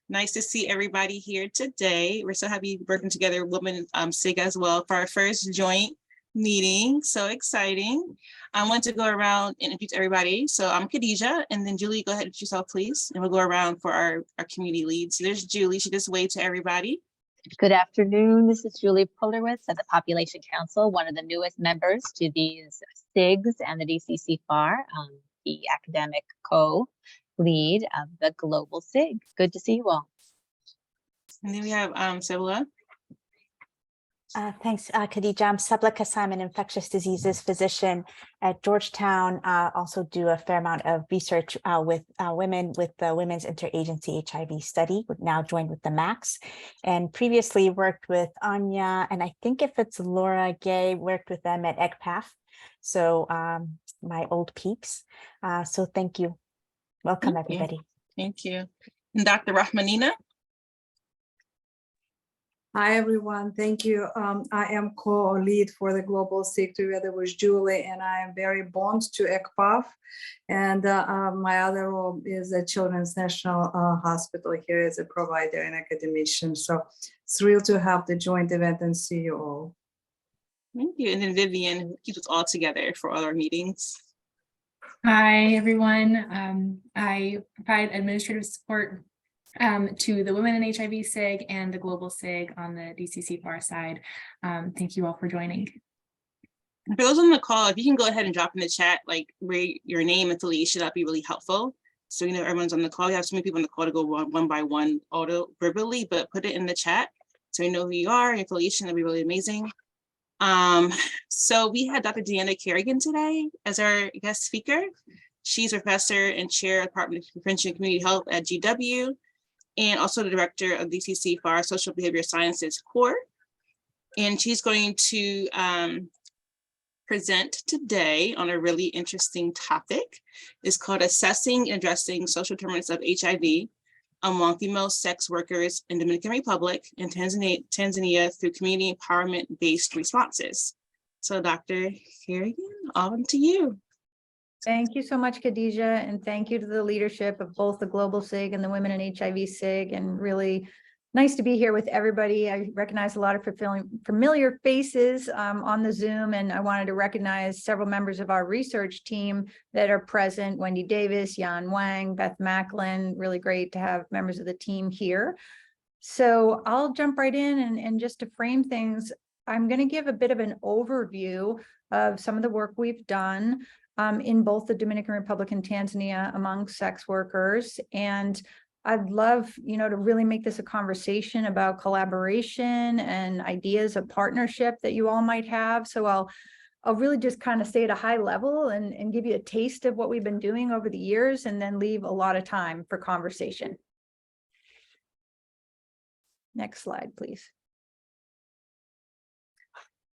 Nice to see everybody here today. We're so happy working together, Women SIG as well, for our first joint meeting. So exciting. I want to go around and introduce everybody. So I'm Khadija, and then Julie, go ahead and introduce yourself, please. And we'll go around for our community leads. So there's Julie. She just waved to everybody. Good afternoon. This is Julie Pullerwitz of the Population Council, one of the newest members to these SIGs and the DCC FAR, the academic co-lead of the Global SIG. Good to see you all. And then we have Sebla. Thanks, Khadija. I'm Sebla Kassam, an infectious diseases physician at Georgetown. Also do a fair amount of research with women with the Women's Interagency HIV Study, now joined with the MAX, and previously worked with Anya, and I think if it's Laura Gay, worked with them at EGPAF. So my old peeps. So thank you. Welcome, everybody. Thank you. And Dr. Rahmanina. Hi, everyone. Thank you. I am co-lead for the Global SIG together with Julie, and I am very bound to ECPAF. And my other role is at Children's National Hospital here as a provider and academician. So thrilled to have the joint event and see you all. Thank you. And then Vivian, who keeps us all together for all our meetings. Hi, everyone. I provide administrative support to the Women in HIV SIG and the Global SIG on the DCC FAR side. Thank you all for joining. For those on the call, if you can go ahead and drop in the chat, like where your name and affiliation, that'd be really helpful. So you know everyone's on the call. We have so many people on the call to go one by one auto verbally, but put it in the chat so we know who you are, your affiliation. That'd be really amazing. So we had Dr. Deanna Kerrigan today as our guest speaker. She's a professor and chair of the Department of Prevention and Community Health at GW, and also the director of DCC FAR Social Behavior Sciences Core. And she's going to present today on a really interesting topic. It's called Assessing and Addressing Social Determinants of HIV Among Female Sex Workers in Dominican Republic and Tanzania through Community Empowerment-Based Responses. So Dr. Kerrigan, on to you. Thank you so much, Khadija, and thank you to the leadership of both the Global SIG and the Women in HIV SIG, and really nice to be here with everybody. I recognize a lot of familiar faces on the Zoom, and I wanted to recognize several members of our research team that are present: Wendy Davis, Yan Wang, Beth Macklin. Really great to have members of the team here. So I'll jump right in, and just to frame things, I'm going to give a bit of an overview of some of the work we've done in both the Dominican Republic and Tanzania among sex workers. And I'd love, to really make this a conversation about collaboration and ideas of partnership that you all might have. So I'll really just kind of stay at a high level and give you a taste of what we've been doing over the years, and then leave a lot of time for conversation. Next slide, please.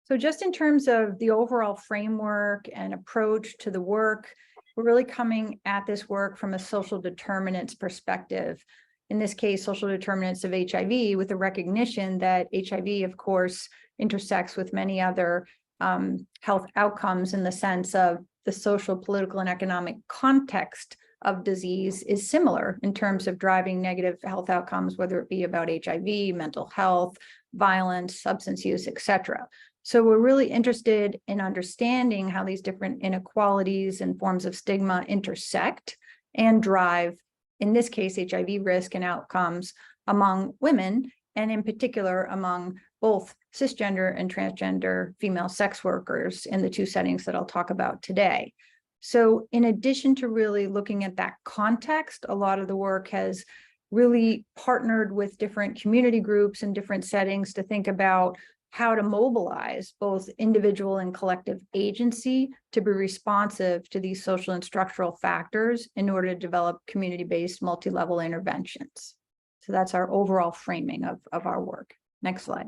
So just in terms of the overall framework and approach to the work, we're really coming at this work from a social determinants perspective. In this case, social determinants of HIV, with the recognition that HIV, of course, intersects with many other health outcomes in the sense of the social, political, and economic context of disease is similar in terms of driving negative health outcomes, whether it be about HIV, mental health, violence, substance use, etc. So we're really interested in understanding how these different inequalities and forms of stigma intersect and drive, in this case, HIV risk and outcomes among women, and in particular among both cisgender and transgender female sex workers in the two settings that I'll talk about today. So in addition to really looking at that context, a lot of the work has really partnered with different community groups and different settings to think about how to mobilize both individual and collective agency to be responsive to these social and structural factors in order to develop community-based multi-level interventions. So that's our overall framing of our work. Next slide.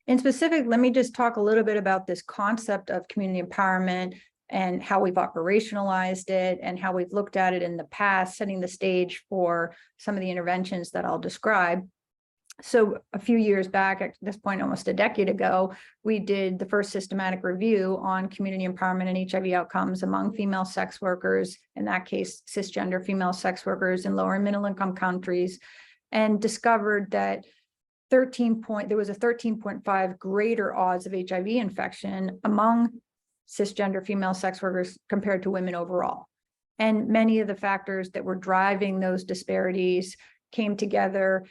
In specific, let me just talk a little bit about this concept of community empowerment and how we've operationalized it and how we've looked at it in the past, setting the stage for some of the interventions that I'll describe. So a few years back, at this point, almost a decade ago, we did the first systematic review on community empowerment and HIV outcomes among female sex workers, in that case, cisgender female sex workers in lower and middle income countries, and discovered that there was a 13.5 greater odds of HIV infection among cisgender female sex workers compared to women overall. And many of the factors that were driving those disparities came together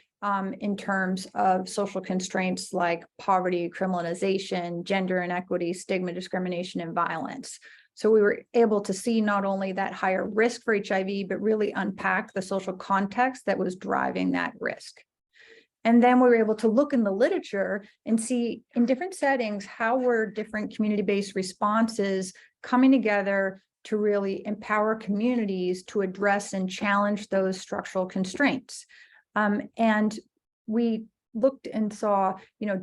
in terms of social constraints like poverty, criminalization, gender inequity, stigma, discrimination, and violence. So we were able to see not only that higher risk for HIV, but really unpack the social context that was driving that risk. And then we were able to look in the literature and see in different settings, how were different community-based responses coming together to really empower communities to address and challenge those structural constraints. And we looked and saw,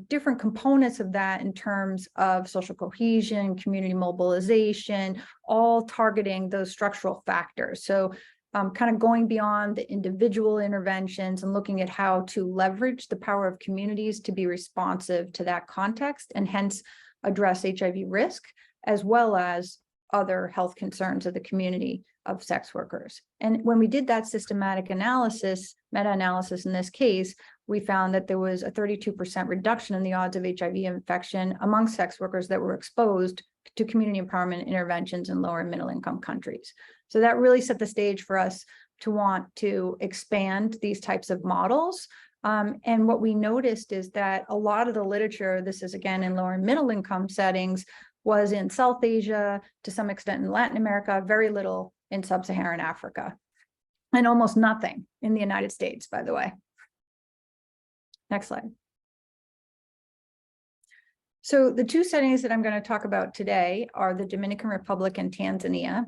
different components of that in terms of social cohesion, community mobilization, all targeting those structural factors. So kind of going beyond the individual interventions and looking at how to leverage the power of communities to be responsive to that context and hence address HIV risk, as well as other health concerns of the community of sex workers. And when we did that systematic analysis, meta-analysis in this case, we found that there was a 32% reduction in the odds of HIV infection among sex workers that were exposed to community empowerment interventions in lower and middle income countries. So that really set the stage for us to want to expand these types of models. And what we noticed is that a lot of the literature, this is again in lower and middle income settings, was in South Asia, to some extent in Latin America, very little in sub-Saharan Africa, and almost nothing in the United States, by the way. Next slide. So the two settings that I'm going to talk about today are the Dominican Republic and Tanzania.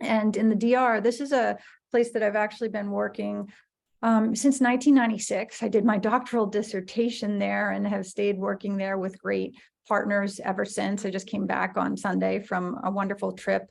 And in the DR, this is a place that I've actually been working since 1996. I did my doctoral dissertation there and have stayed working there with great partners ever since. I just came back on Sunday from a wonderful trip.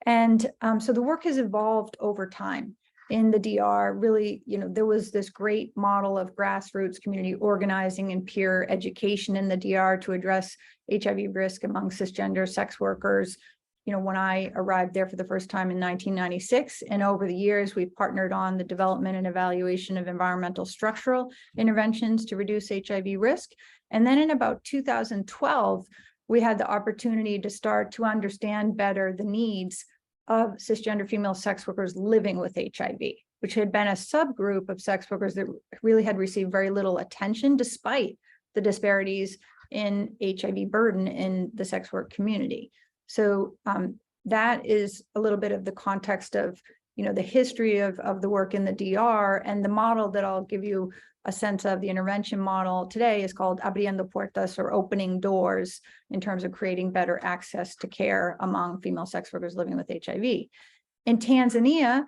And so the work has evolved over time. In the DR, really, there was this great model of grassroots community organizing and peer education in the DR to address HIV risk among cisgender sex workers. When I arrived there for the first time in 1996, and over the years, we've partnered on the development and evaluation of environmental structural interventions to reduce HIV risk. And then in about 2012, we had the opportunity to start to understand better the needs of cisgender female sex workers living with HIV, which had been a subgroup of sex workers that really had received very little attention despite the disparities in HIV burden in the sex work community. So that is a little bit of the context of, the history of the work in the DR, and the model that I'll give you a sense of. The intervention model today is called abriendo puertas, or opening doors, in terms of creating better access to care among female sex workers living with HIV. In Tanzania,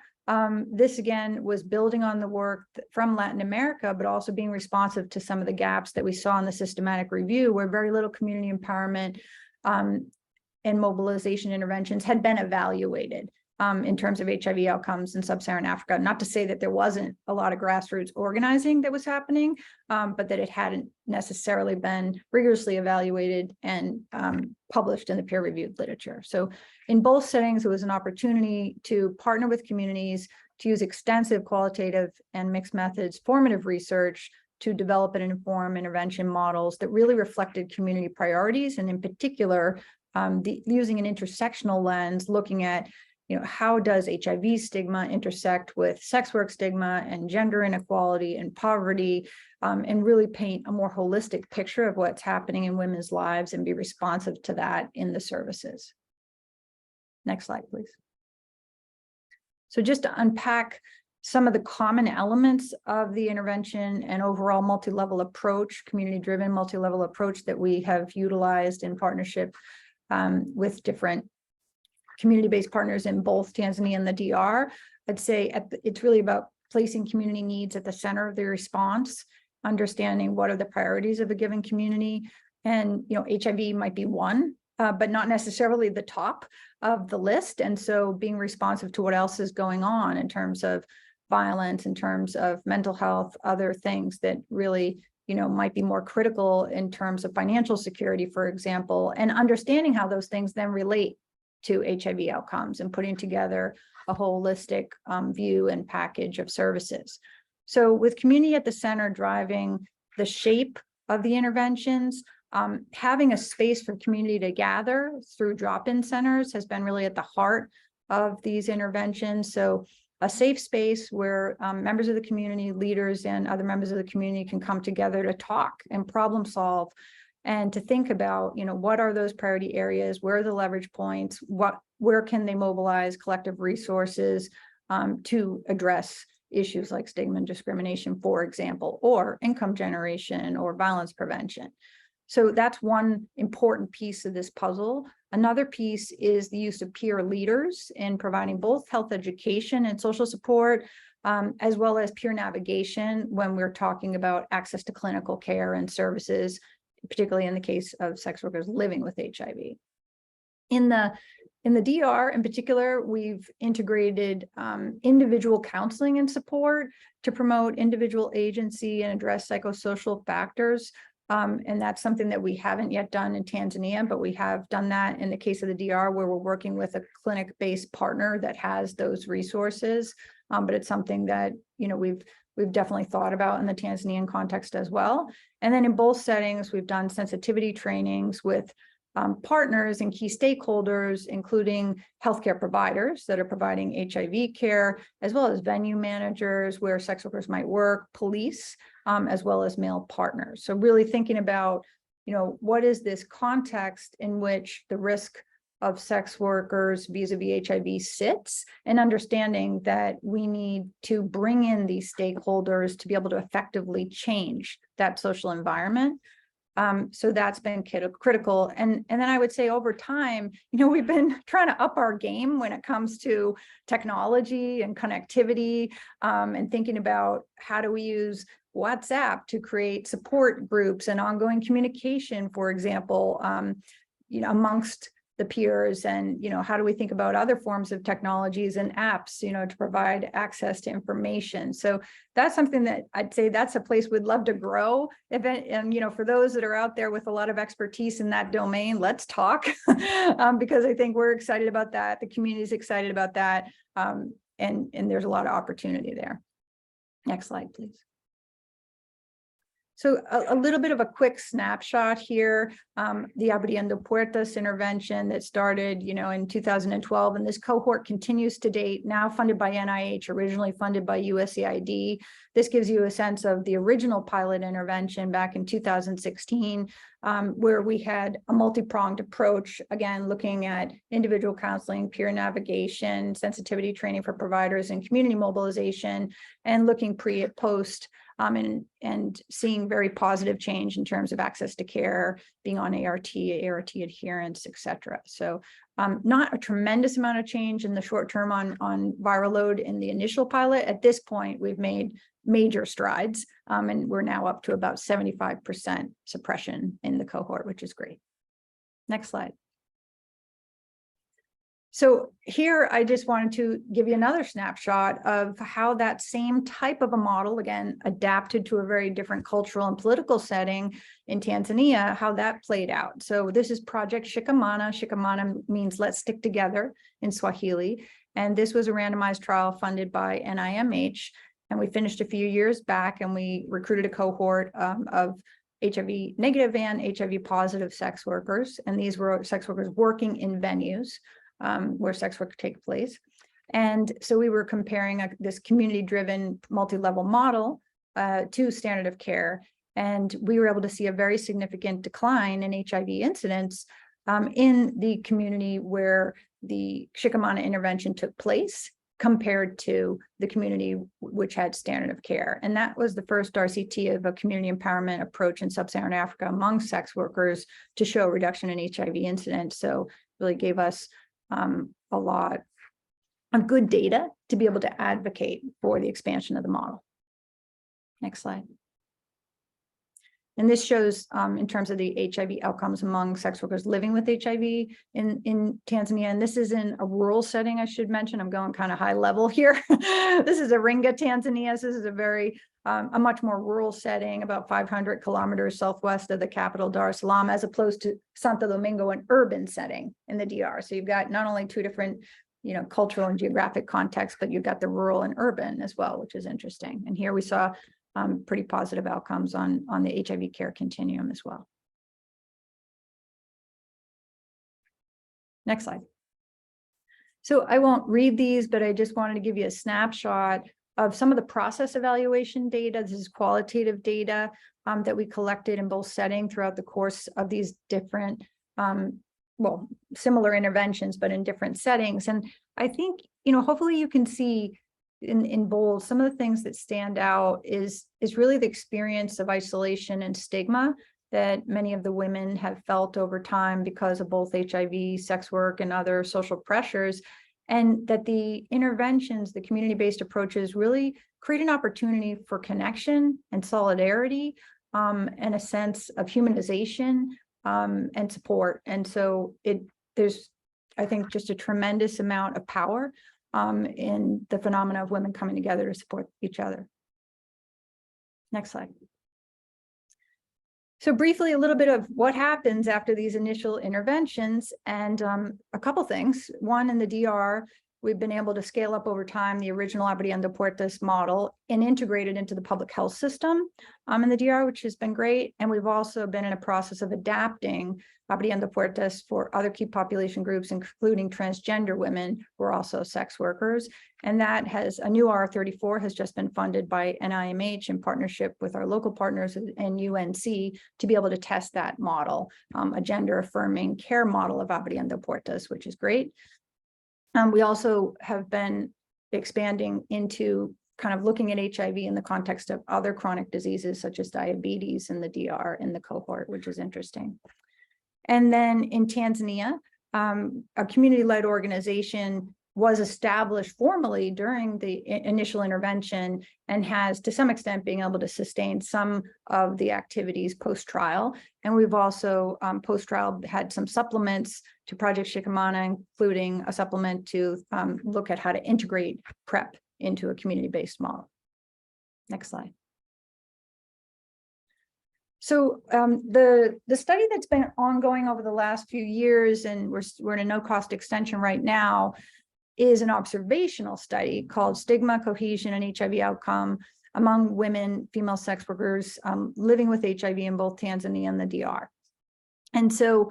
this again was building on the work from Latin America, but also being responsive to some of the gaps that we saw in the systematic review, where very little community empowerment and mobilization interventions had been evaluated in terms of HIV outcomes in sub-Saharan Africa. Not to say that there wasn't a lot of grassroots organizing that was happening, but that it hadn't necessarily been rigorously evaluated and published in the peer-reviewed literature. So in both settings, it was an opportunity to partner with communities, to use extensive qualitative and mixed methods formative research to develop and inform intervention models that really reflected community priorities, and in particular, using an intersectional lens, looking at how does HIV stigma intersect with sex work stigma and gender inequality and poverty, and really paint a more holistic picture of what's happening in women's lives and be responsive to that in the services. Next slide, please. So just to unpack some of the common elements of the intervention and overall multi-level approach, community-driven multi-level approach that we have utilized in partnership with different community-based partners in both Tanzania and the DR. I'd say it's really about placing community needs at the center of the response, understanding what are the priorities of a given community. And HIV might be one, but not necessarily the top of the list. And so being responsive to what else is going on in terms of violence, in terms of mental health, other things that really, might be more critical in terms of financial security, for example, and understanding how those things then relate to HIV outcomes and putting together a holistic view and package of services. So with community at the center driving the shape of the interventions, having a space for community to gather through drop-in centers has been really at the heart of these interventions. So a safe space where members of the community, leaders, and other members of the community can come together to talk and problem solve, and to think about, what are those priority areas, where are the leverage points, where can they mobilize collective resources to address issues like stigma and discrimination, for example, or income generation or violence prevention. So that's one important piece of this puzzle. Another piece is the use of peer leaders in providing both health education and social support, as well as peer navigation when we're talking about access to clinical care and services, particularly in the case of sex workers living with HIV. In the DR in particular, we've integrated individual counseling and support to promote individual agency and address psychosocial factors. And that's something that we haven't yet done in Tanzania, but we have done that in the case of the DR, where we're working with a clinic-based partner that has those resources. But it's something that, we've definitely thought about in the Tanzanian context as well. And then in both settings, we've done sensitivity trainings with partners and key stakeholders, including healthcare providers that are providing HIV care, as well as venue managers where sex workers might work, police, as well as male partners. So really thinking about, what is this context in which the risk of sex workers vis-a-vis HIV sits, and understanding that we need to bring in these stakeholders to be able to effectively change that social environment. So that's been critical. And then I would say over time, we've been trying to up our game when it comes to technology and connectivity, and thinking about how do we use WhatsApp to create support groups and ongoing communication, for example, amongst the peers, and how do we think about other forms of technologies and apps, to provide access to information. So that's something that I'd say that's a place we'd love to grow. And for those that are out there with a lot of expertise in that domain, let's talk, because I think we're excited about that. The community is excited about that, and there's a lot of opportunity there. Next slide, please. So a little bit of a quick snapshot here, the Abriendo Puertas intervention that started, in 2012, and this cohort continues to date, now funded by NIH, originally funded by USAID. This gives you a sense of the original pilot intervention back in 2016, where we had a multi-pronged approach, again, looking at individual counseling, peer navigation, sensitivity training for providers, and community mobilization, and looking pre and post, and seeing very positive change in terms of access to care, being on ART adherence, et cetera. So not a tremendous amount of change in the short term on viral load in the initial pilot. At this point, we've made major strides, and we're now up to about 75% suppression in the cohort, which is great. Next slide. So here, I just wanted to give you another snapshot of how that same type of a model, again, adapted to a very different cultural and political setting in Tanzania, how that played out. So this is Project Shikamana. Shikamana means let's stick together in Swahili. And this was a randomized trial funded by NIMH. And we finished a few years back, and we recruited a cohort of HIV negative and HIV positive sex workers. And these were sex workers working in venues where sex work take place. And so we were comparing this community-driven multi-level model to standard of care. And we were able to see a very significant decline in HIV incidence in the community where the Shikamana intervention took place compared to the community which had standard of care. And that was the first RCT of a community empowerment approach in sub-Saharan Africa among sex workers to show a reduction in HIV incidence. So really gave us a lot of good data to be able to advocate for the expansion of the model. Next slide. And this shows in terms of the HIV outcomes among sex workers living with HIV in Tanzania. And this is in a rural setting, I should mention. I'm going kind of high level here. This is Iringa, Tanzania. So this is a much more rural setting, about 500 kilometers southwest of the capital, Dar es Salaam, as opposed to Santo Domingo, an urban setting in the DR. So you've got not only two different, cultural and geographic contexts, but you've got the rural and urban as well, which is interesting. And here we saw pretty positive outcomes on the HIV care continuum as well. Next slide. So I won't read these, but I just wanted to give you a snapshot of some of the process evaluation data. This is qualitative data that we collected in both settings throughout the course of these different, similar interventions, but in different settings. And I think, hopefully you can see in bold, some of the things that stand out is really the experience of isolation and stigma that many of the women have felt over time because of both HIV, sex work, and other social pressures. And that the interventions, the community-based approaches, really create an opportunity for connection and solidarity, and a sense of humanization and support. And so there's, I think, just a tremendous amount of power in the phenomena of women coming together to support each other. Next slide. So briefly, a little bit of what happens after these initial interventions, and a couple things. One, in the DR, we've been able to scale up over time the original Abriendo Puertas model and integrate it into the public health system in the DR, which has been great. And we've also been in a process of adapting Abriendo Puertas for other key population groups, including transgender women who are also sex workers. And that has a new R34 has just been funded by NIMH in partnership with our local partners and UNC to be able to test that model, a gender affirming care model of Abriendo Puertas, which is great. We also have been expanding into kind of looking at HIV in the context of other chronic diseases such as diabetes in the DR in the cohort, which is interesting. And then in Tanzania, a community-led organization was established formally during the initial intervention and has, to some extent, being able to sustain some of the activities post-trial. And we've also, post-trial, had some supplements to Project Shikamana, including a supplement to look at how to integrate PrEP into a community-based model. Next slide. So the study that's been ongoing over the last few years, and we're in a no-cost extension right now, is an observational study called Stigma, Cohesion, and HIV Outcome among women, female sex workers living with HIV in both Tanzania and the DR. And so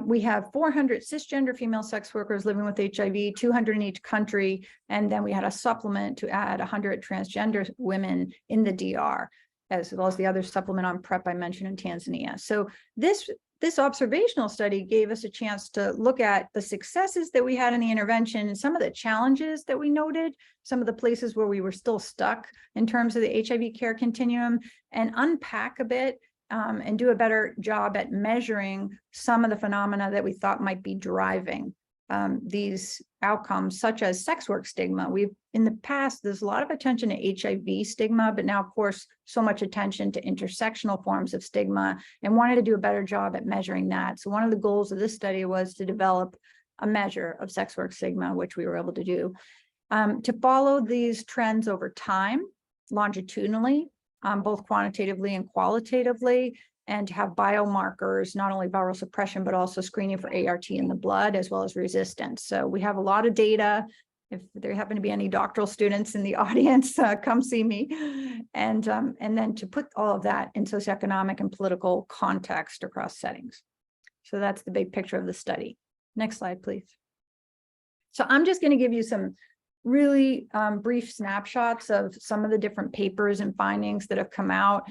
we have 400 cisgender female sex workers living with HIV, 200 in each country, and then we had a supplement to add 100 transgender women in the DR, as well as the other supplement on PrEP I mentioned in Tanzania. So this observational study gave us a chance to look at the successes that we had in the intervention and some of the challenges that we noted, some of the places where we were still stuck in terms of the HIV care continuum, and unpack a bit and do a better job at measuring some of the phenomena that we thought might be driving these outcomes, such as sex work stigma. In the past, there's a lot of attention to HIV stigma, but now, of course, so much attention to intersectional forms of stigma, and wanted to do a better job at measuring that. So one of the goals of this study was to develop a measure of sex work stigma, which we were able to do. To follow these trends over time, longitudinally, both quantitatively and qualitatively, and to have biomarkers, not only viral suppression, but also screening for ART in the blood, as well as resistance. So we have a lot of data. If there happen to be any doctoral students in the audience, come see me. And then to put all of that in socioeconomic and political context across settings. So that's the big picture of the study. Next slide, please. So I'm just going to give you some really brief snapshots of some of the different papers and findings that have come out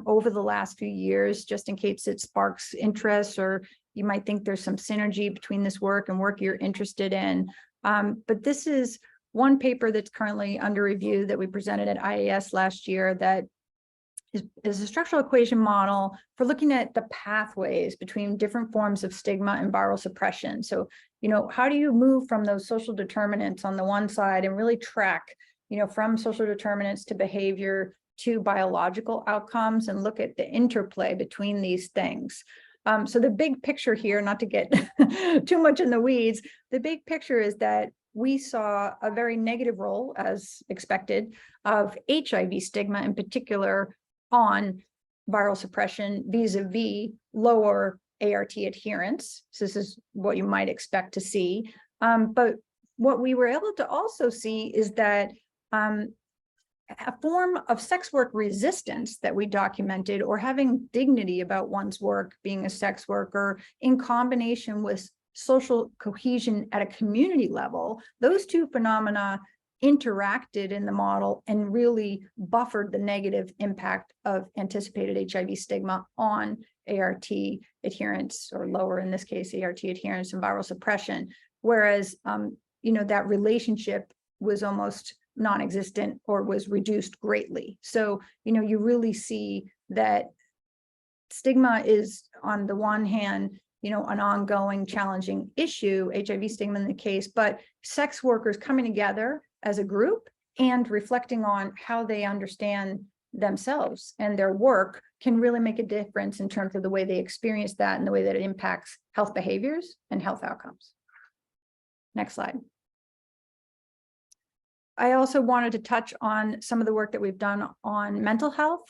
over the last few years, just in case it sparks interest, or you might think there's some synergy between this work and work you're interested in. But this is one paper that's currently under review that we presented at IAS last year that is a structural equation model for looking at the pathways between different forms of stigma and viral suppression. So, how do you move from those social determinants on the one side and really track from social determinants to behavior to biological outcomes, and look at the interplay between these things. So the big picture here, not to get too much in the weeds, the big picture is that we saw a very negative role, as expected, of HIV stigma in particular on viral suppression vis-a-vis lower ART adherence. So this is what you might expect to see. But what we were able to also see is that a form of sex work resistance that we documented, or having dignity about one's work, being a sex worker, in combination with social cohesion at a community level, those two phenomena interacted in the model and really buffered the negative impact of anticipated HIV stigma on ART adherence, or lower, in this case, ART adherence and viral suppression. Whereas, that relationship was almost non-existent or was reduced greatly. So, you really see that stigma is, on the one hand, an ongoing challenging issue, HIV stigma in the case, but sex workers coming together as a group and reflecting on how they understand themselves and their work can really make a difference in terms of the way they experience that and the way that it impacts health behaviors and health outcomes. Next slide. I also wanted to touch on some of the work that we've done on mental health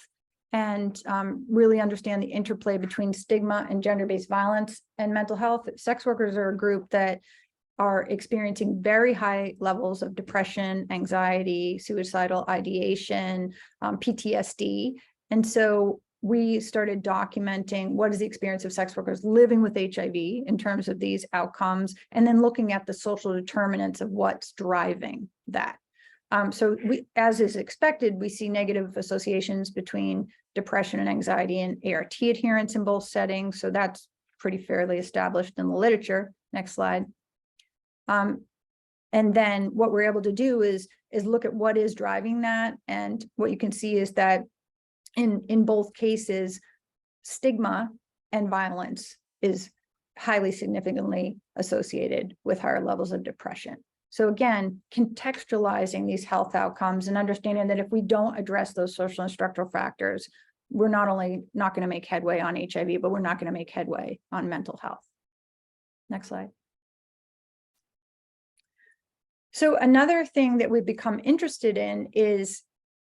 and really understand the interplay between stigma and gender-based violence and mental health. Sex workers are a group that are experiencing very high levels of depression, anxiety, suicidal ideation, PTSD. And so we started documenting what is the experience of sex workers living with HIV in terms of these outcomes, and then looking at the social determinants of what's driving that. So we, as is expected, we see negative associations between depression and anxiety and ART adherence in both settings. So that's pretty fairly established in the literature. Next slide. And then what we're able to do is look at what is driving that. And what you can see is that in both cases, stigma and violence is highly significantly associated with higher levels of depression. So again, contextualizing these health outcomes and understanding that if we don't address those social and structural factors, we're not only not going to make headway on HIV, but we're not going to make headway on mental health. Next slide. So another thing that we've become interested in is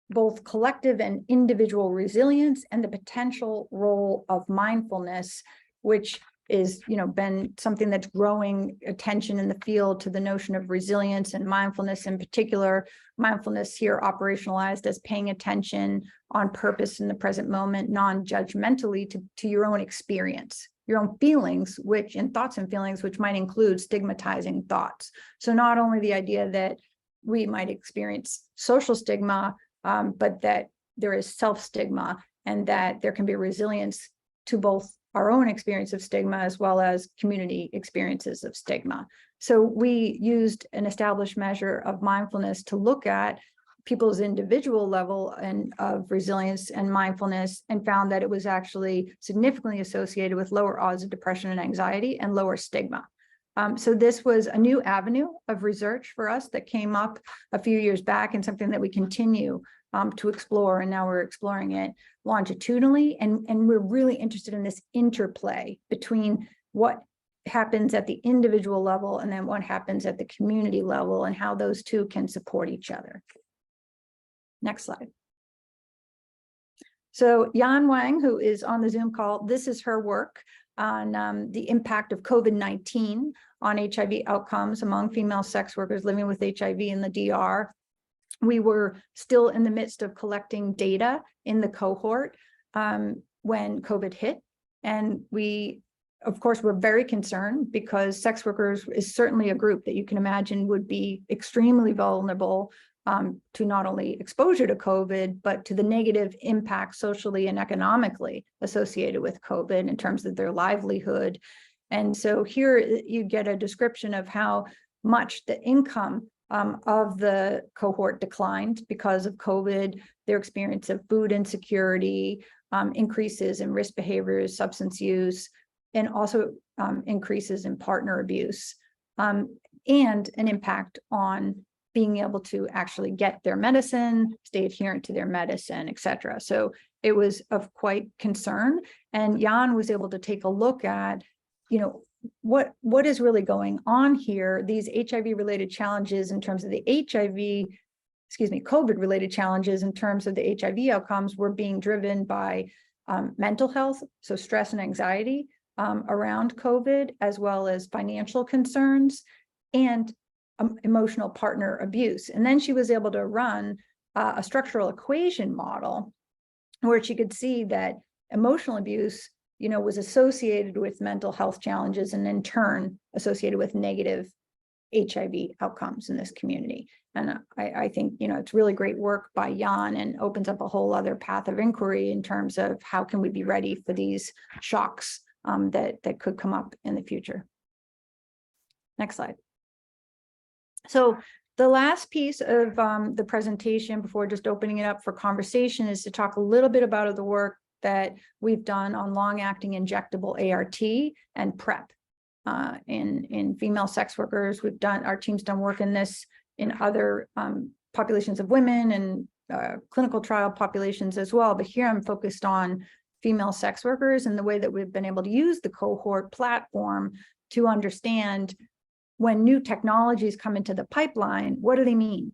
both collective and individual resilience and the potential role of mindfulness, which is, been something that's growing attention in the field to the notion of resilience and mindfulness in particular. Mindfulness here operationalized as paying attention on purpose in the present moment, non-judgmentally to your own experience, your own feelings, and thoughts and feelings, which might include stigmatizing thoughts. So not only the idea that we might experience social stigma, but that there is self-stigma and that there can be resilience to both our own experience of stigma as well as community experiences of stigma. So we used an established measure of mindfulness to look at people's individual level and of resilience and mindfulness, and found that it was actually significantly associated with lower odds of depression and anxiety and lower stigma. So this was a new avenue of research for us that came up a few years back, and something that we continue to explore. And now we're exploring it longitudinally. And we're really interested in this interplay between what happens at the individual level and then what happens at the community level, and how those two can support each other. Next slide. So Yan Wang, who is on the Zoom call, this is her work on the impact of COVID-19 on HIV outcomes among female sex workers living with HIV in the DR. We were still in the midst of collecting data in the cohort when COVID hit. And we, of course, were very concerned, because sex workers is certainly a group that you can imagine would be extremely vulnerable to not only exposure to COVID, but to the negative impact socially and economically associated with COVID in terms of their livelihood. And so here you get a description of how much the income of the cohort declined because of COVID, their experience of food insecurity, increases in risk behaviors, substance use, and also increases in partner abuse, and an impact on being able to actually get their medicine, stay adherent to their medicine, et cetera. So it was of quite concern. And Jan was able to take a look at, what is really going on here, these HIV-related challenges in terms of the COVID-related challenges in terms of the HIV outcomes were being driven by mental health, so stress and anxiety around COVID, as well as financial concerns and emotional partner abuse. And then she was able to run a structural equation model where she could see that emotional abuse, was associated with mental health challenges and in turn associated with negative HIV outcomes in this community. And I think, it's really great work by Jan and opens up a whole other path of inquiry in terms of how can we be ready for these shocks that could come up in the future. Next slide. So the last piece of the presentation before just opening it up for conversation is to talk a little bit about the work that we've done on long-acting injectable ART and PrEP in female sex workers. Our team's done work in this in other populations of women and clinical trial populations as well. But here I'm focused on female sex workers and the way that we've been able to use the cohort platform to understand when new technologies come into the pipeline, what do they mean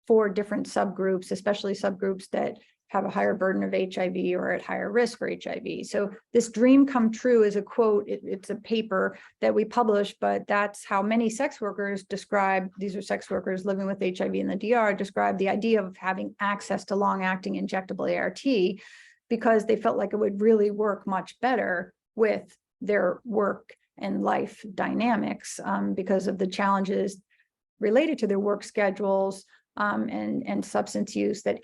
for different subgroups, especially subgroups that have a higher burden of HIV or at higher risk for HIV. So this dream come true is a quote, it's a paper that we published, but that's how many sex workers describe, these are sex workers living with HIV in the DR, describe the idea of having access to long-acting injectable ART because they felt like it would really work much better with their work and life dynamics because of the challenges related to their work schedules and substance use that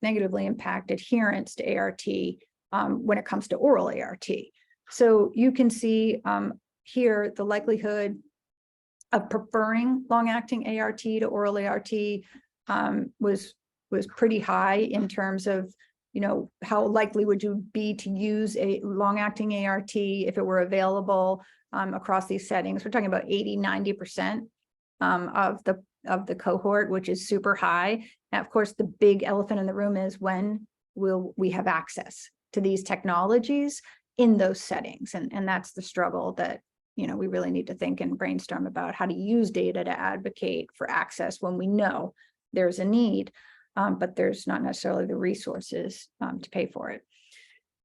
negatively impact adherence to ART when it comes to oral ART. So you can see here the likelihood of preferring long-acting ART to oral ART was pretty high in terms of how likely would you be to use a long-acting ART if it were available across these settings. We're talking about 80–90% of the cohort, which is super high. And of course, the big elephant in the room is when will we have access to these technologies in those settings? And that's the struggle that we really need to think and brainstorm about how to use data to advocate for access when we know there's a need, but there's not necessarily the resources to pay for it.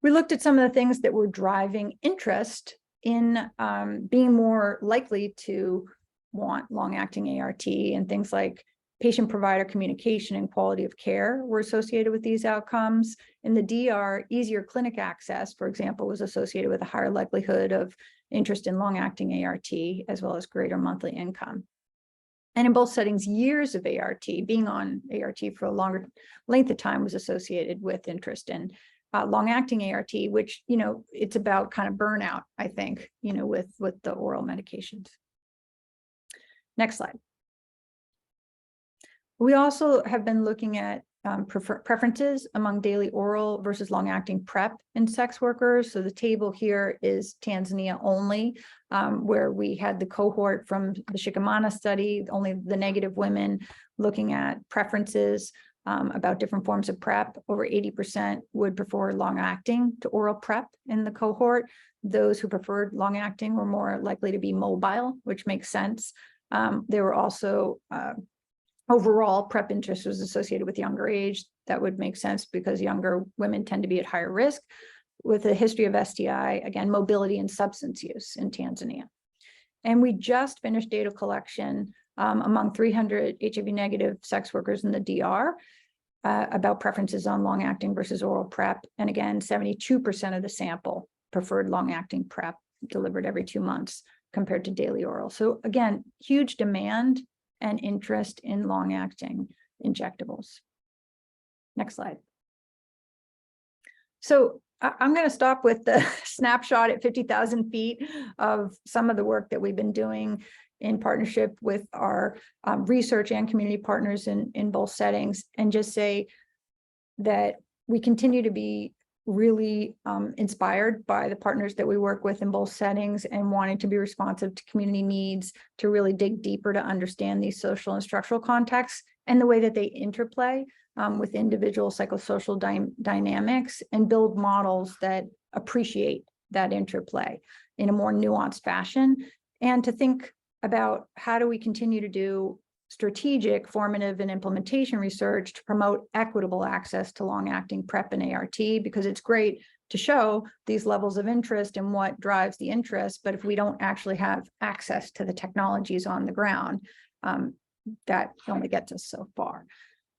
We looked at some of the things that were driving interest in being more likely to want long-acting ART, and things like patient-provider communication and quality of care were associated with these outcomes. In the DR, easier clinic access, for example, was associated with a higher likelihood of interest in long-acting ART, as well as greater monthly income. And in both settings, years of ART, being on ART for a longer length of time was associated with interest in long-acting ART, which, it's about kind of burnout, I think, with the oral medications. Next slide. We also have been looking at preferences among daily oral versus long-acting PrEP in sex workers. So the table here is Tanzania only, where we had the cohort from the Shikamana study, only the negative women, looking at preferences about different forms of PrEP. Over 80% would prefer long-acting to oral PrEP in the cohort. Those who preferred long-acting were more likely to be mobile, which makes sense. There were also overall PrEP interest was associated with younger age. That would make sense because younger women tend to be at higher risk with a history of STI, again, mobility and substance use in Tanzania. And we just finished data collection among 300 HIV negative sex workers in the DR about preferences on long-acting versus oral PrEP. And again, 72% of the sample preferred long-acting PrEP delivered every 2 months compared to daily oral. So again, huge demand and interest in long-acting injectables. Next slide. So I'm going to stop with the snapshot at 50,000 feet of some of the work that we've been doing in partnership with our research and community partners in both settings, and just say that we continue to be really inspired by the partners that we work with in both settings and wanting to be responsive to community needs, to really dig deeper to understand these social and structural contexts and the way that they interplay with individual psychosocial dynamics, and build models that appreciate that interplay in a more nuanced fashion, and to think about how do we continue to do strategic, formative, and implementation research to promote equitable access to long-acting PrEP and ART, because it's great to show these levels of interest and what drives the interest, but if we don't actually have access to the technologies on the ground, that only gets us so far.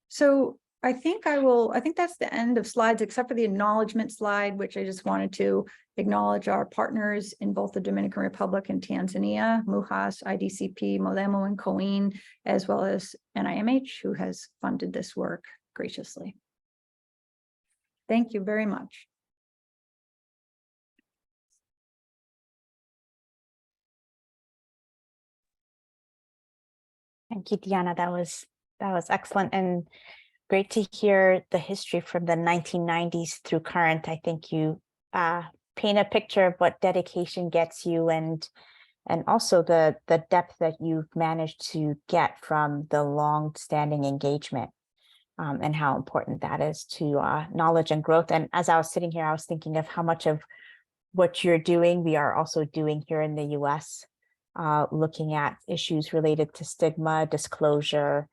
So I think that's the end of slides, except for the acknowledgement slide, which I just wanted to acknowledge our partners in both the Dominican Republic and Tanzania, MUHAS, IDCP, Modemo, and COIN, as well as NIMH, who has funded this work graciously. Thank you very much. Thank you, Deanna. That was excellent, and great to hear the history from the 1990s through current. I think you paint a picture of what dedication gets you, and also the depth that you've managed to get from the long-standing engagement, and how important that is to knowledge and growth. And as I was sitting here, I was thinking of how much of what you're doing we are also doing here in the US, looking at issues related to stigma, disclosure,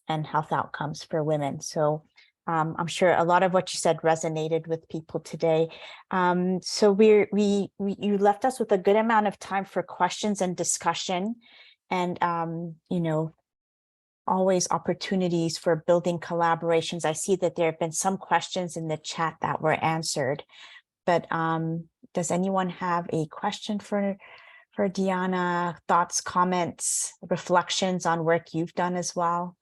and health outcomes for women. So I'm sure a lot of what you said resonated with people today. So you left us with a good amount of time for questions and discussion, and you know, always opportunities for building collaborations. I see that there have been some questions in the chat that were answered, but does anyone have a question for Deanna? Thoughts, comments, reflections on work you've done as well?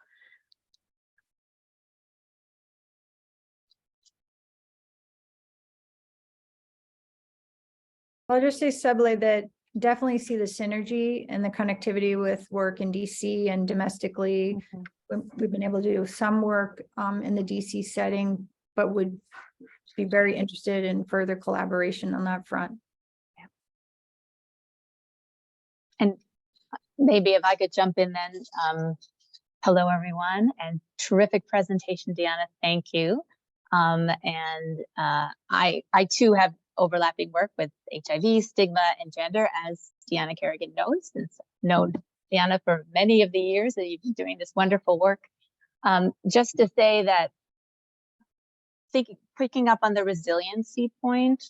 I'll just say, Sebele, that definitely see the synergy and the connectivity with work in DC and domestically. We've been able to do some work in the DC setting, but would be very interested in further collaboration on that front. Yeah. And maybe if I could jump in then. Hello, everyone, and terrific presentation, Deanna. Thank you. I too have overlapping work with HIV, stigma, and gender, as Deanna Kerrigan knows, since I've known Deanna for many of the years that you've been doing this wonderful work. Just to say that, picking up on the resiliency point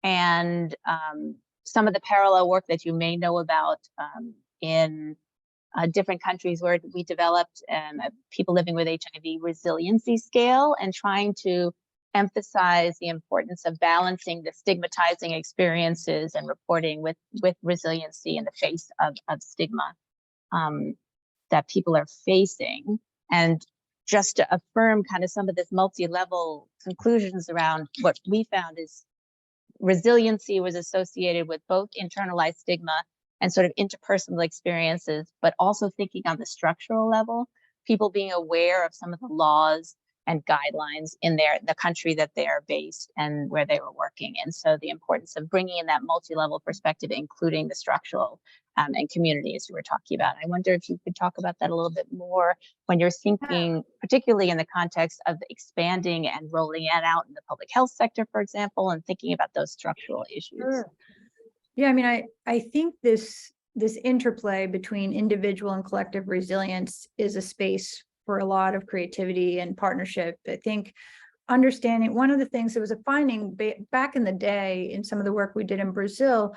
and some of the parallel work that you may know about in different countries where we developed people living with HIV resiliency scale, and trying to emphasize the importance of balancing the stigmatizing experiences and reporting with resiliency in the face of stigma that people are facing. And just to affirm kind of some of this multi-level conclusions around what we found is resiliency was associated with both internalized stigma and sort of interpersonal experiences, but also thinking on the structural level, people being aware of some of the laws and guidelines in the country that they are based and where they were working. And so the importance of bringing in that multi-level perspective, including the structural and community, as you were talking about. I wonder if you could talk about that a little bit more when you're thinking, particularly in the context of expanding and rolling it out in the public health sector, for example, and thinking about those structural issues. Sure. Yeah, I mean, I think this interplay between individual and collective resilience is a space for a lot of creativity and partnership. I think understanding, one of the things that was a finding back in the day in some of the work we did in Brazil,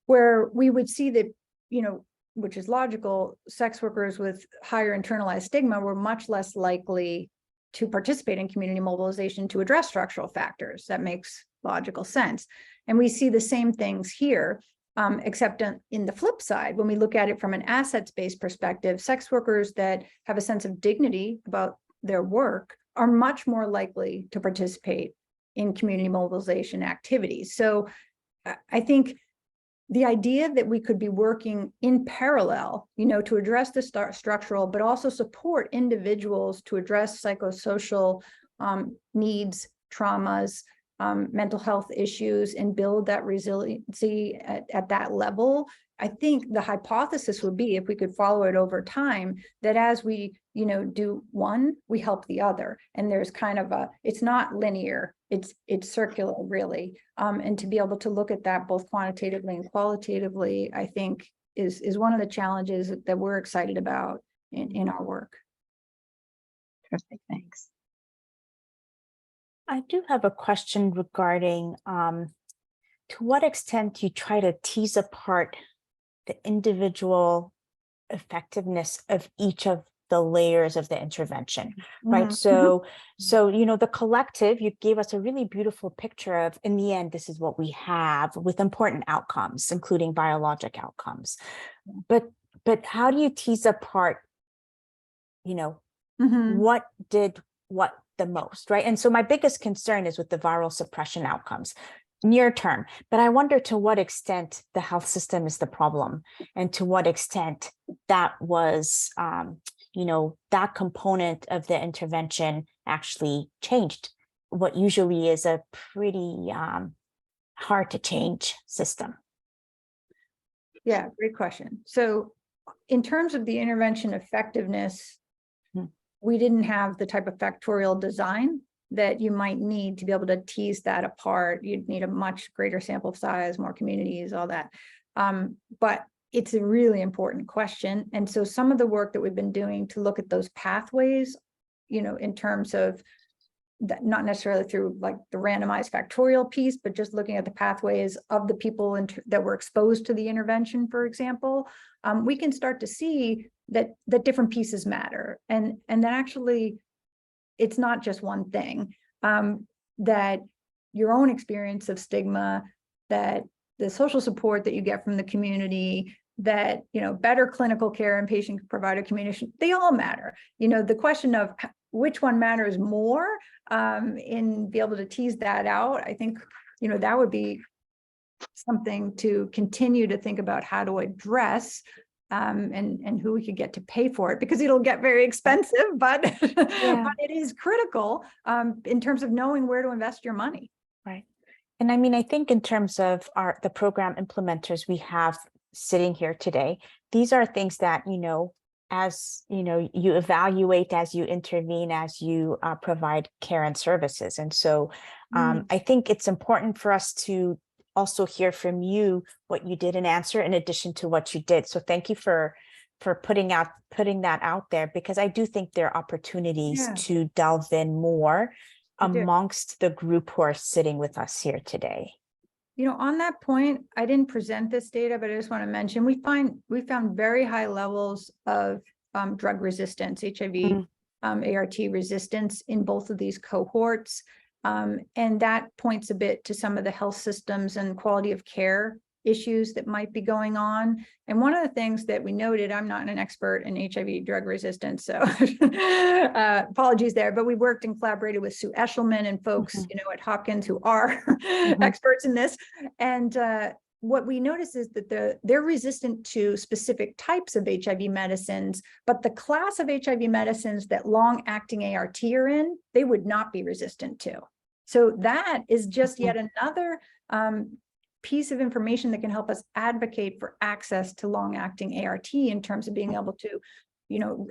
where we would see that, you know, which is logical, sex workers with higher internalized stigma were much less likely to participate in community mobilization to address structural factors. That makes logical sense. And we see the same things here, except in the flip side, when we look at it from an assets-based perspective, sex workers that have a sense of dignity about their work are much more likely to participate in community mobilization activities. So I think the idea that we could be working in parallel, you know, to address the structural, but also support individuals to address psychosocial needs, traumas, mental health issues and build that resiliency at that level. I think the hypothesis would be, if we could follow it over time, that as we, do one, we help the other. And there's kind of it's not linear, it's circular really. And to be able to look at that both quantitatively and qualitatively, I think is one of the challenges that we're excited about in our work. Perfect, thanks. I do have a question regarding to what extent you try to tease apart the individual effectiveness of each of the layers of the intervention, right? So the collective, you gave us a really beautiful picture of, in the end, this is what we have with important outcomes, including biologic outcomes. But how do you tease apart, what did what the most, right? And so my biggest concern is with the viral suppression outcomes near term, but I wonder to what extent the health system is the problem, and to what extent that was, that component of the intervention actually changed what usually is a pretty hard to change system. Yeah, great question. So in terms of the intervention effectiveness, we didn't have the type of factorial design that you might need to be able to tease that apart. You'd need a much greater sample size, more communities, all that. But it's a really important question. And so some of the work that we've been doing to look at those pathways, in terms of that, not necessarily through like the randomized factorial piece, but just looking at the pathways of the people that were exposed to the intervention, for example, we can start to see that different pieces matter. And that actually, it's not just one thing, that your own experience of stigma, that the social support that you get from the community, that, better clinical care and patient provider communication, they all matter. The question of which one matters more, in be able to tease that out, I think, that would be something to continue to think about how to address, and who we could get to pay for it, because it'll get very expensive, but, but it is critical in terms of knowing where to invest your money. Right. And I mean, I think in terms of the program implementers we have sitting here today, these are things that, as you evaluate, as you intervene, as you provide care and services. And so I think it's important for us to also hear from you what you did and answer in addition to what you did. So thank you for putting that out there, because I do think there are opportunities to delve in more amongst the group who are sitting with us here today. On that point, I didn't present this data, but I just want to mention, we found very high levels of drug resistance, HIV, ART resistance in both of these cohorts. And that points a bit to some of the health systems and quality of care issues that might be going on. And one of the things that we noted, I'm not an expert in HIV drug resistance, so apologies there, but we worked and collaborated with Sue Eshelman and folks, at Hopkins who are experts in this. And what we notice is that they're resistant to specific types of HIV medicines, but the class of HIV medicines that long-acting ART are in, they would not be resistant to. So that is just yet another piece of information that can help us advocate for access to long-acting ART in terms of being able to,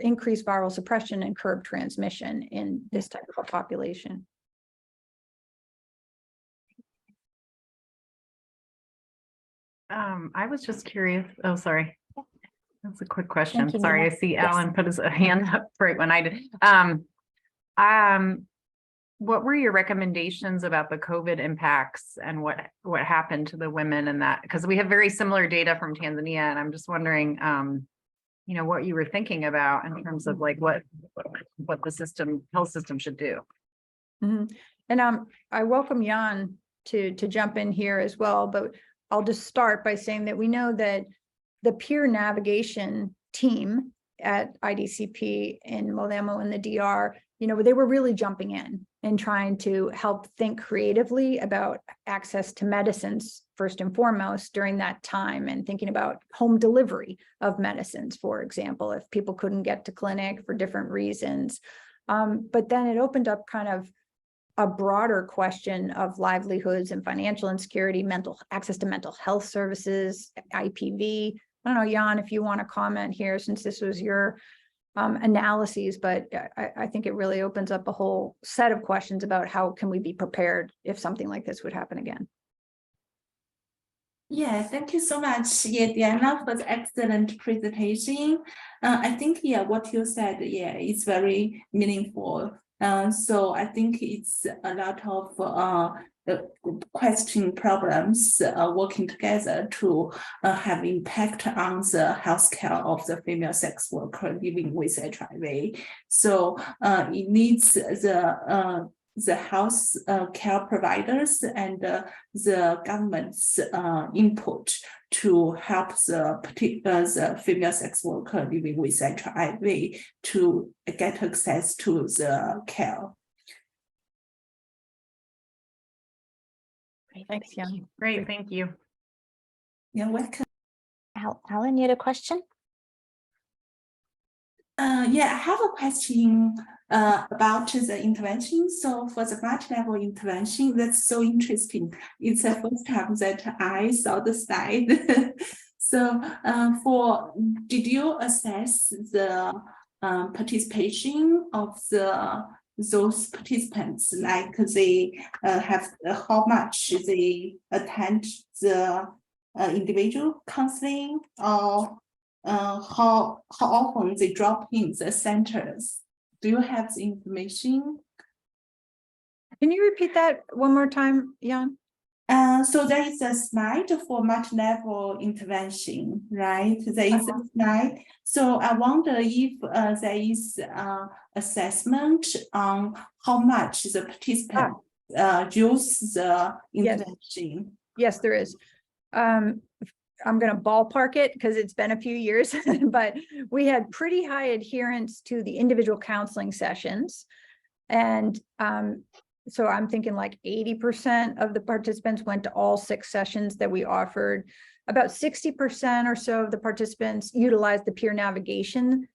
increase viral suppression and curb transmission in this type of a population. I was just curious. Oh, sorry. That's a quick question. You, sorry, Nina. I see Alan put his hand up right when I did. What were your recommendations about the COVID impacts and what happened to the women in that? Because we have very similar data from Tanzania, and I'm just wondering, what you were thinking about in terms of like what the health system should do. And I welcome Jan to jump in here as well, but I'll just start by saying that we know that the peer navigation team at IDCP in Modemo in the DR, they were really jumping in and trying to help think creatively about access to medicines first and foremost during that time, and thinking about home delivery of medicines, for example, if people couldn't get to clinic for different reasons. But then it opened up kind of a broader question of livelihoods and financial insecurity, access to mental health services, IPV. I don't know, Jan, if you want to comment here, since this was your analyses, but I think it really opens up a whole set of questions about how can we be prepared if something like this would happen again. Yeah, thank you so much. Yeah, Diana, for the excellent presentation. I think, yeah, what you said, yeah, it's very meaningful. So I think it's a lot of question problems working together to have impact on the healthcare of the female sex worker living with HIV. So it needs the health care providers and the government's input to help the female sex worker living with HIV to get access to the care. Great, Thanks, Jan. Great, thank you. You're welcome. Alan, you had a question? Yeah, I have a question about the intervention. So for the multi-level intervention, that's so interesting. It's the first time that I saw the slide. So did you assess the participation of those participants, like they have how much they attend the individual counseling, or how often they drop in the centers? Do you have the information? Can you repeat that one more time, Jan? So there is a slide for multi-level intervention, right? There is a slide. So I wonder if there is assessment on how much the participants use the intervention. Yes, there is. I'm going to ballpark it because it's been a few years, but we had pretty high adherence to the individual counseling sessions. And so I'm thinking like 80% of the participants went to all 6 sessions that we offered. About 60% or so of the participants utilized the peer navigation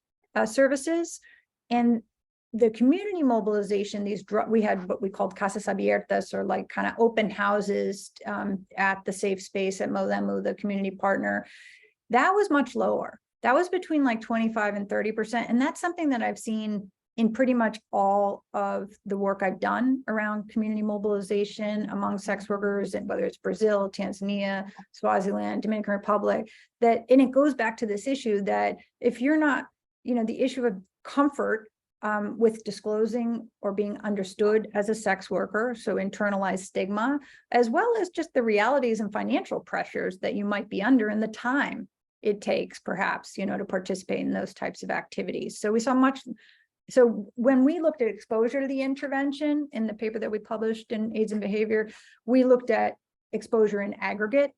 services. And the community mobilization, we had what we called casas abiertas, or like kind of open houses at the safe space at Molemu, the community partner. That was much lower. That was between like 25 and 30%. And that's something that I've seen in pretty much all of the work I've done around community mobilization among sex workers, and whether it's Brazil, Tanzania, Swaziland, Dominican Republic, and it goes back to this issue that if you're not, the issue of comfort with disclosing or being understood as a sex worker, so internalized stigma, as well as just the realities and financial pressures that you might be under and the time it takes perhaps, to participate in those types of activities. So we saw so when we looked at exposure to the intervention in the paper that we published in AIDS and Behavior, we looked at exposure in aggregate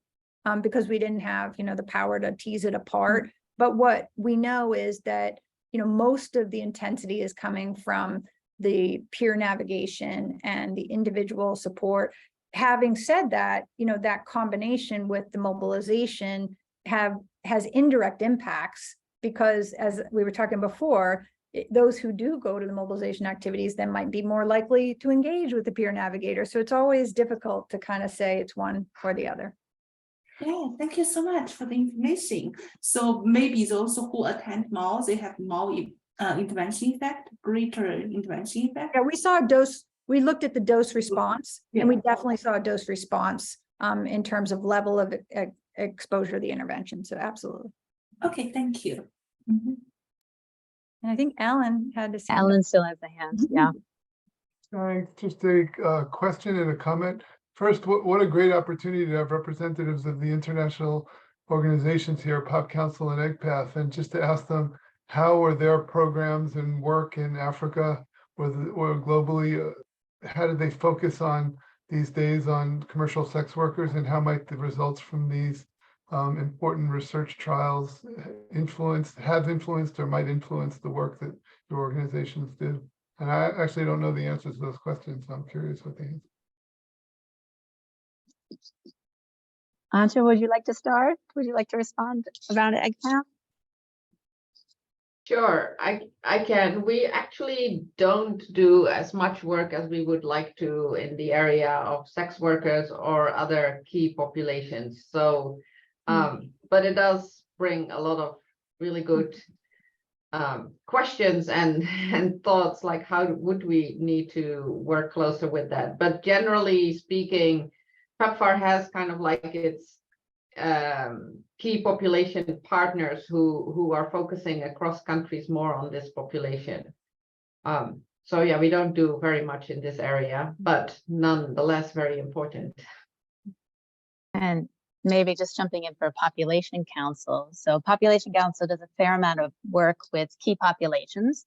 because we didn't have, the power to tease it apart. But what we know is that, most of the intensity is coming from the peer navigation and the individual support. Having said that, that combination with the mobilization has indirect impacts, because as we were talking before, those who do go to the mobilization activities then might be more likely to engage with the peer navigator. So it's always difficult to kind of say it's one or the other. Yeah, thank you so much for the information. So maybe those who attend more, they have more intervention effect, greater intervention effect. Yeah, we saw a dose. We looked at the dose response, and we definitely saw a dose response in terms of level of exposure to the intervention. So absolutely. Okay, thank you. Mm-hmm. And I think Alan had to say. Alan still has the hand. Yeah. Just a question and a comment. First, what a great opportunity to have representatives of the international organizations here, Pop Council and EGPATH, and just to ask them how are their programs and work in Africa or globally, how do they focus on these days on commercial sex workers, and how might the results from these important research trials have influenced or might influence the work that your organizations do? And I actually don't know the answers to those questions, so I'm curious what the answer. Anja, would you like to start? Would you like to respond around EGPATH? Sure, I can. We actually don't do as much work as we would like to in the area of sex workers or other key populations. So, but it does bring a lot of really good questions and thoughts, like how would we need to work closer with that. But generally speaking, PEPFAR has kind of like its key population partners who are focusing across countries more on this population. So yeah, we don't do very much in this area, but nonetheless very important. And maybe just jumping in for Population Council. So Population Council does a fair amount of work with key populations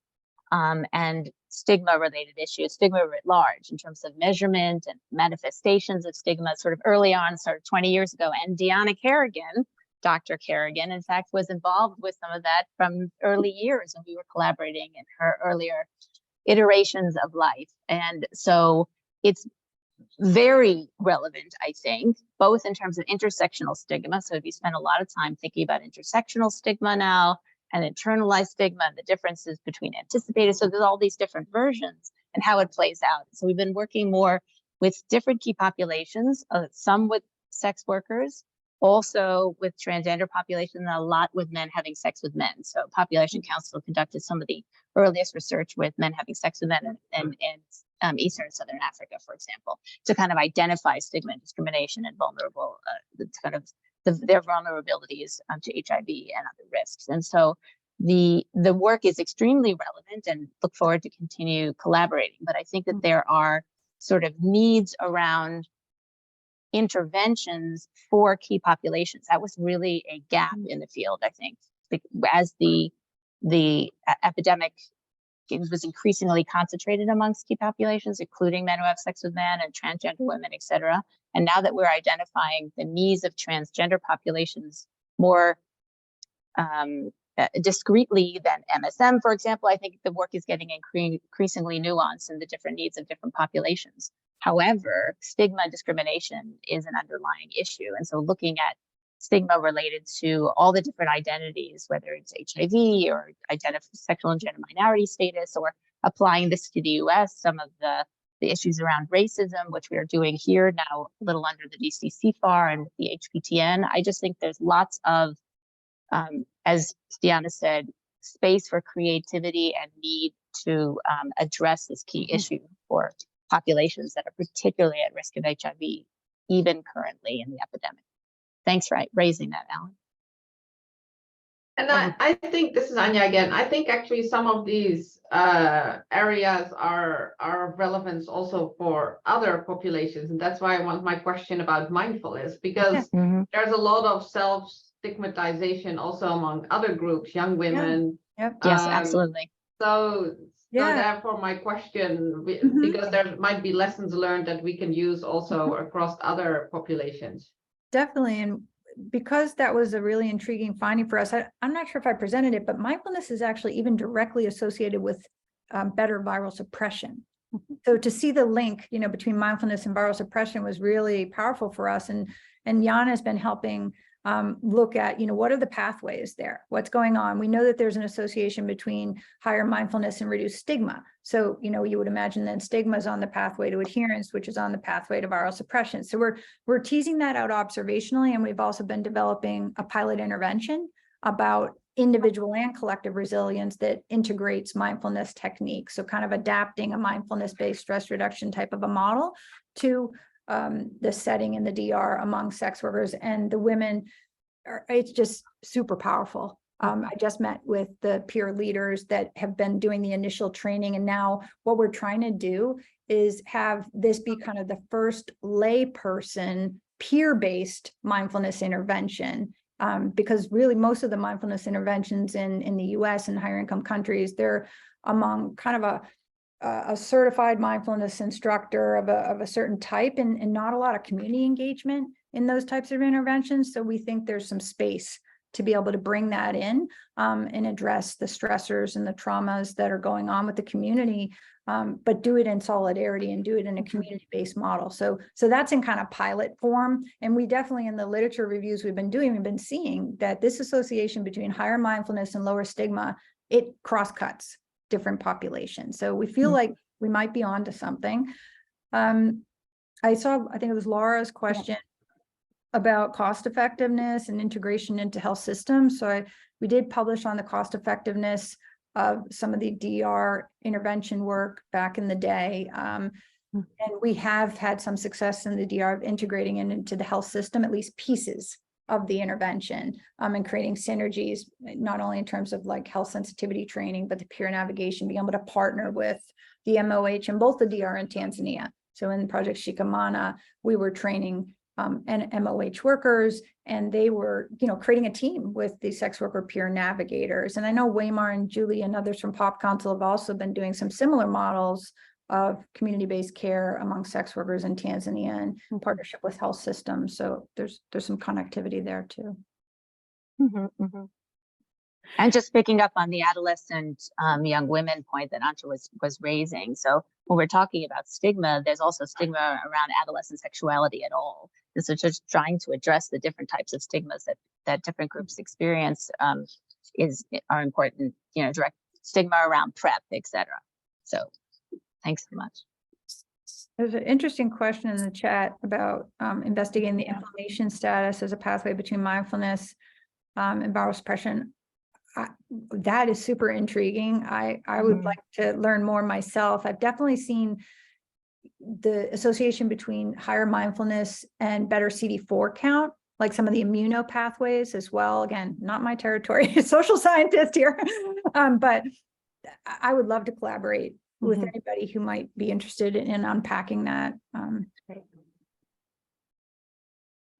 and stigma-related issues, stigma writ large in terms of measurement and manifestations of stigma sort of early on, sort of 20 years ago. And Deanna Kerrigan, Dr. Kerrigan, in fact, was involved with some of that from early years when we were collaborating in her earlier iterations of life. And so it's very relevant, I think, both in terms of intersectional stigma. So if you spend a lot of time thinking about intersectional stigma now and internalized stigma and the differences between anticipated, so there's all these different versions and how it plays out. So we've been working more with different key populations, some with sex workers, also with transgender populations, and a lot with men having sex with men. So Population Council conducted some of the earliest research with men having sex with men and Eastern and Southern Africa, for example, to kind of identify stigma and discrimination and vulnerable, their vulnerabilities to HIV and other risks. And so the work is extremely relevant, and look forward to continue collaborating. But I think that there are sort of needs around interventions for key populations. That was really a gap in the field, I think, as the epidemic was increasingly concentrated amongst key populations, including men who have sex with men and transgender women, et cetera. And now that we're identifying the needs of transgender populations more discreetly than MSM, for example, I think the work is getting increasingly nuanced in the different needs of different populations. However, stigma and discrimination is an underlying issue. And so looking at stigma related to all the different identities, whether it's HIV or sexual and gender minority status, or applying this to the US, some of the issues around racism, which we are doing here now, a little under the DCCFAR and the HPTN. I just think there's lots of, as Deanna said, space for creativity and need to address this key issue for populations that are particularly at risk of HIV, even currently in the epidemic. Thanks for raising that, Alan. And I think, this is Anya again, I think actually some of these areas are of relevance also for other populations. And that's why I want my question about mindfulness, because there's a lot of self-stigmatization also among other groups, young women. Yep. Yes, absolutely. So therefore my question, because there might be lessons learned that we can use also across other populations. Definitely. And because that was a really intriguing finding for us, I'm not sure if I presented it, but mindfulness is actually even directly associated with better viral suppression. So to see the link, between mindfulness and viral suppression was really powerful for us. And Jan has been helping look at, what are the pathways there? What's going on? We know that there's an association between higher mindfulness and reduced stigma. So, you would imagine then stigma is on the pathway to adherence, which is on the pathway to viral suppression. So we're teasing that out observationally. And we've also been developing a pilot intervention about individual and collective resilience that integrates mindfulness techniques. So kind of adapting a mindfulness-based stress reduction type of a model to the setting in the DR among sex workers and the women. It's just super powerful. I just met with the peer leaders that have been doing the initial training. And now what we're trying to do is have this be kind of the first lay person peer-based mindfulness intervention. Because really most of the mindfulness interventions in the US and higher income countries, they're among kind of a certified mindfulness instructor of a certain type, and not a lot of community engagement in those types of interventions. So we think there's some space to be able to bring that in and address the stressors and the traumas that are going on with the community, but do it in solidarity and do it in a community-based model. So that's in kind of pilot form. And we definitely, in the literature reviews we've been seeing that this association between higher mindfulness and lower stigma it cross-cuts different populations. So we feel like we might be onto something. I think it was Laura's question about cost effectiveness and integration into health systems. So we did publish on the cost effectiveness of some of the DR intervention work back in the day. And we have had some success in the DR of integrating it into the health system, at least pieces of the intervention, and creating synergies, not only in terms of like health sensitivity training, but the peer navigation, being able to partner with the MOH in both the DR and Tanzania. So in Project Shikamana, we were training and MOH workers, and they were, creating a team with the sex worker peer navigators. And I know Waymar and Julie and others from Pop Council have also been doing some similar models of community-based care among sex workers in Tanzania in partnership with health systems. So there's some connectivity there too. And just picking up on the adolescent young women point that Anta was raising. So when we're talking about stigma, there's also stigma around adolescent sexuality at all. And so just trying to address the different types of stigmas that different groups experience are important, direct stigma around PrEP, etc. So thanks so much. There's an interesting question in the chat about investigating the inflammation status as a pathway between mindfulness and viral suppression. That is super intriguing. I would like to learn more myself. I've definitely seen the association between higher mindfulness and better CD4 count, like some of the immuno pathways as well. Again, not my territory, social scientist here, but I would love to collaborate with anybody who might be interested in unpacking that.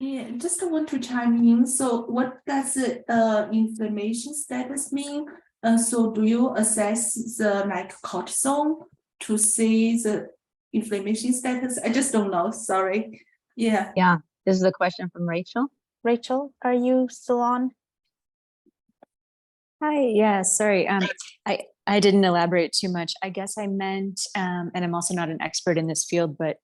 Yeah, just want to chime in. So what does the inflammation status mean? So do you assess the cortisol to see the inflammation status? I just don't know, sorry. Yeah. Yeah, this is a question from Rachel. Rachel, are you still on? Hi, yeah, sorry. I didn't elaborate too much. I guess I meant, and I'm also not an expert in this field, but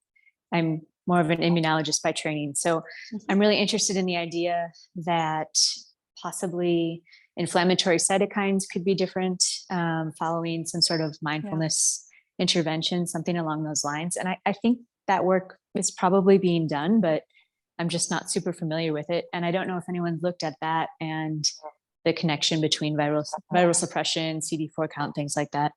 I'm more of an immunologist by training. So I'm really interested in the idea that possibly inflammatory cytokines could be different following some sort of mindfulness intervention, something along those lines. And I think that work is probably being done, but I'm just not super familiar with it. And I don't know if anyone's looked at that and the connection between viral suppression, CD4 count, things like that.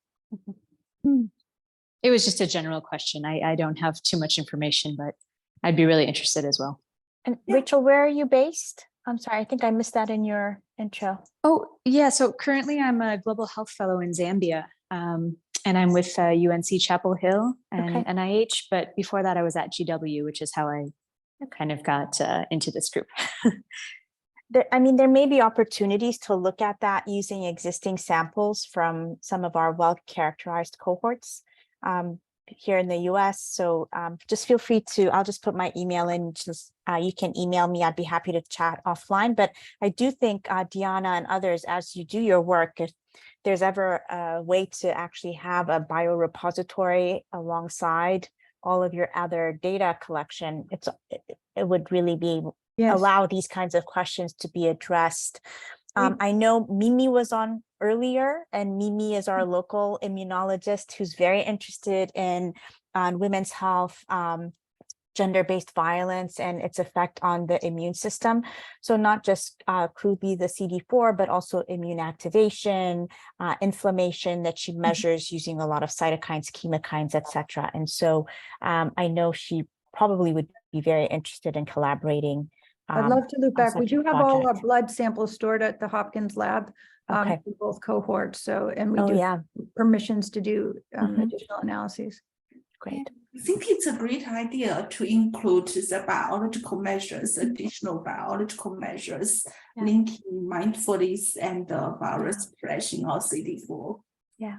It was just a general question. I don't have too much information, but I'd be really interested as well. And Rachel, where are you based? I'm sorry, I think I missed that in your intro. Oh, yeah. So currently I'm a global health fellow in Zambia, and I'm with UNC Chapel Hill and NIH. But before that, I was at GW, which is how I kind of got into this group. There may be opportunities to look at that using existing samples from some of our well-characterized cohorts here in the US. So just feel free to, I'll just put my email in, you can email me, I'd be happy to chat offline. But I do think Diana and others, as you do your work, if there's ever a way to actually have a biorepository alongside all of your other data collection, it would really be allow these kinds of questions to be addressed. I know Mimi was on earlier, and Mimi is our local immunologist who's very interested in women's health, gender-based violence and its effect on the immune system. So not just crudely the CD4, but also immune activation, inflammation that she measures using a lot of cytokines, chemokines, etc. And so I know she probably would be very interested in collaborating. I'd love to loop back. We do have all our blood samples stored at the Hopkins lab in both cohorts. So, and we do have permissions to do additional analyses. Great. I think it's a great idea to include the biological measures, additional biological measures, linking mindfulness and viral suppression or CD4. Yeah.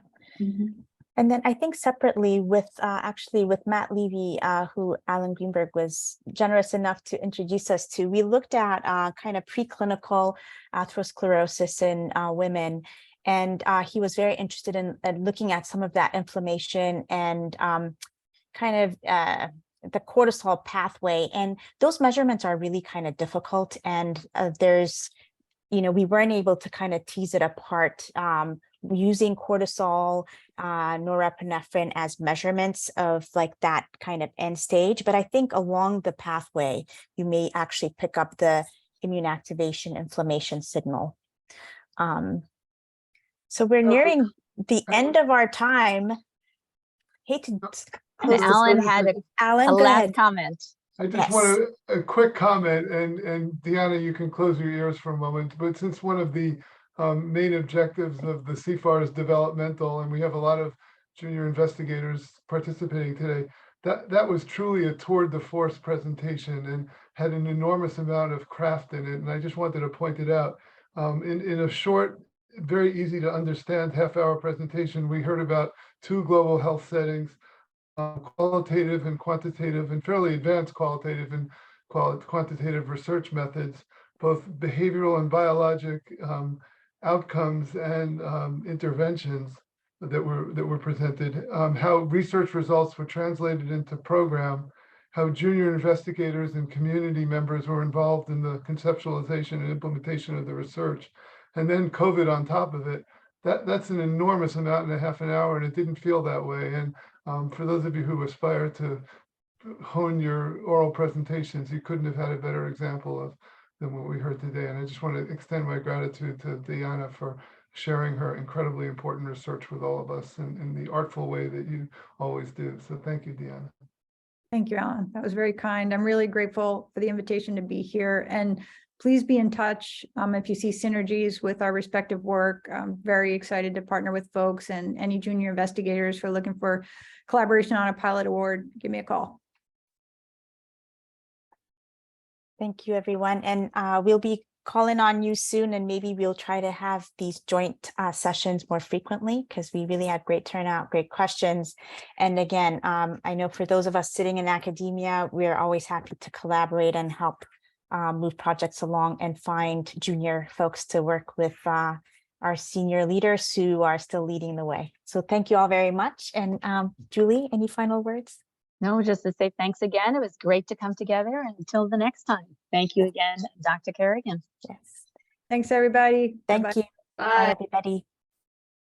And then I think separately with actually with Matt Levy, who Alan Greenberg was generous enough to introduce us to, we looked at kind of preclinical atherosclerosis in women. And he was very interested in looking at some of that inflammation and kind of the cortisol pathway. And those measurements are really kind of difficult. And there's, we weren't able to kind of tease it apart using cortisol, norepinephrine as measurements of like that kind of end stage. But I think along the pathway, you may actually pick up the immune activation inflammation signal. So we're nearing the end of our time. Hate to And close this. Alan had Alan, a go last ahead. comment. I just Yes. want a quick comment, and Deanna, you can close your ears for a moment, but since one of the main objectives of the CFAR is developmental, and we have a lot of junior investigators participating today, that was truly a tour de force presentation and had an enormous amount of craft in it, and I just wanted to point it out. In a short, very easy to understand half-hour presentation, we heard about 2 global health settings, qualitative and quantitative and fairly advanced qualitative and quantitative research methods, both behavioral and biologic outcomes and interventions that were presented, how research results were translated into program, how junior investigators and community members were involved in the conceptualization and implementation of the research, and then COVID on top of it. That's an enormous amount in a half an hour, and it didn't feel that way. And for those of you who aspire to hone your oral presentations, you couldn't have had a better example than what we heard today. And I just want to extend my gratitude to Deanna for sharing her incredibly important research with all of us in the artful way that you always do. So thank you, Deanna. Thank you, Alan. That was very kind. I'm really grateful for the invitation to be here, and please be in touch if you see synergies with our respective work. I'm very excited to partner with folks, and any junior investigators who are looking for collaboration on a pilot award, give me a call. Thank you, everyone. And we'll be calling on you soon, and maybe we'll try to have these joint sessions more frequently, because we really had great turnout, great questions. And again, I know for those of us sitting in academia, we're always happy to collaborate and help move projects along and find junior folks to work with our senior leaders who are still leading the way. So thank you all very much. And Julie, any final words? No, just to say thanks again. It was great to come together, and until the next time. Thank you again, Dr. Kerrigan. Yes. Thanks, everybody. Thank Bye-bye. you. Bye, everybody.